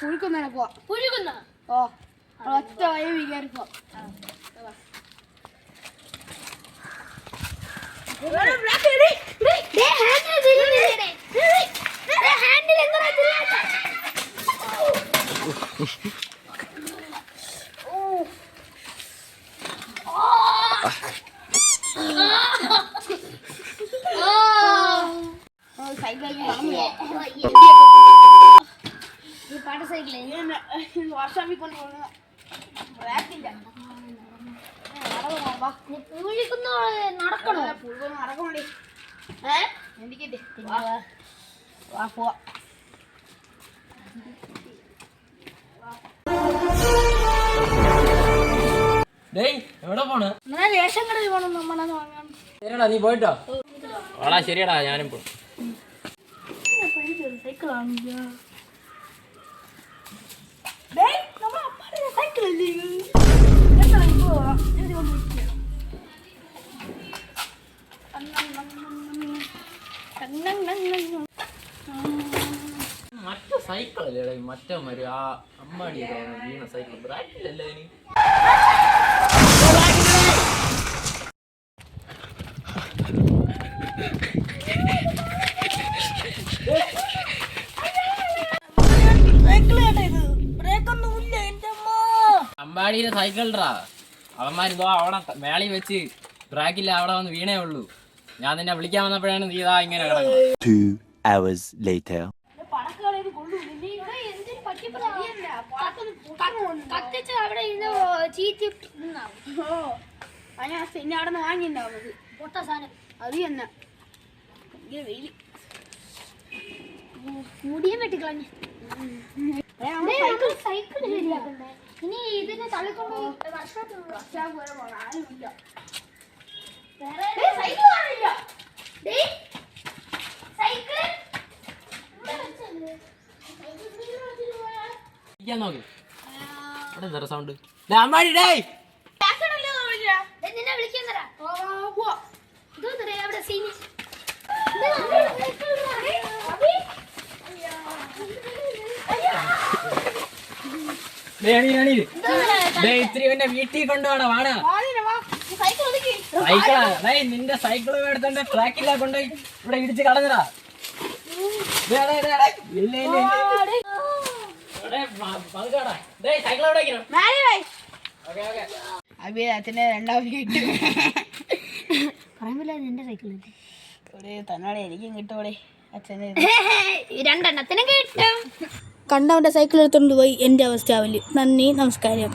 പുഴുക്കുന്ന പോവാ. പുഴുക്കുന്ന ഓ ഒറ്റ വഴി വിചാരിപ്പോ. പാട്ട സൈക്കിള് വർഷാപ്പിൽ കൊണ്ടുപോകുന്ന നടക്കണോ നടക്കണേ എനിക്കിട്ട് വാ പോവാ. എവിടെ പോണ്? റേഷൻ കടയിൽ പോകണം നമ്മളത് വാങ്ങാൻ. ശരിയടാ നീ പോയിട്ടോ. വളാ ശരിയടാ ഞാനും പോകും. മറ്റേ സൈക്കിളല്ലേ മറ്റേ മാതിരി ആ അമ്മാടി വീണ സൈക്കിൾ ബ്രാക്കിലല്ലേ ഇനി. അമ്പാടിയുടെ സൈക്കിൾറാ അവന്മാരിതോ അവിടെ മേളി വെച്ച് ബ്രാക്കില്ല അവിടെ വന്ന് വീണേ ഉള്ളൂ. ഞാൻ നിന്നെ വിളിക്കാൻ വന്നപ്പോഴാണ് നീ ഇതാ ഇങ്ങനെ കിടക്കുന്നത്. 2 hours later. പിന്നെ അവിടെ നിന്ന് വാങ്ങിണ്ടാവുന്നത് പൊട്ട സാധനം അത് തന്നെ വെയില് മുടിയും വെട്ടിക്കളഞ്ഞ. സൈക്കിൾ ശരിയാക്കണ്ടേ ഇനി ഇതിനെ തള്ളിക്കൊണ്ട് നോക്ക് അവിടെ സൗണ്ട് അമ്മാടി ഡേ നിന്നെ വിളിക്കാൻ ഇത്തിരി പിന്നെ വീട്ടിൽ കൊണ്ടുപോണ വാടാ സൈക്കിളാ. നിന്റെ സൈക്കിള് എടുത്തോണ്ട് ട്രാക്കില്ല കൊണ്ടുപോയി ഇവിടെ ഇടിച്ച് കളഞ്ഞടാ. അച്ഛനെ രണ്ടാമത് കിട്ടും പറയുമ്പില്ല നിന്റെ സൈക്കിൾ തന്നോടെ എനിക്കും കിട്ടൂടെ അച്ഛന് രണ്ടെണ്ണത്തിനും കിട്ടും. കണ്ടവന്റെ സൈക്കിൾ എടുത്തോണ്ട് പോയി എന്റെ അവസ്ഥ ആവില്ല. നന്ദി, നമസ്കാരം.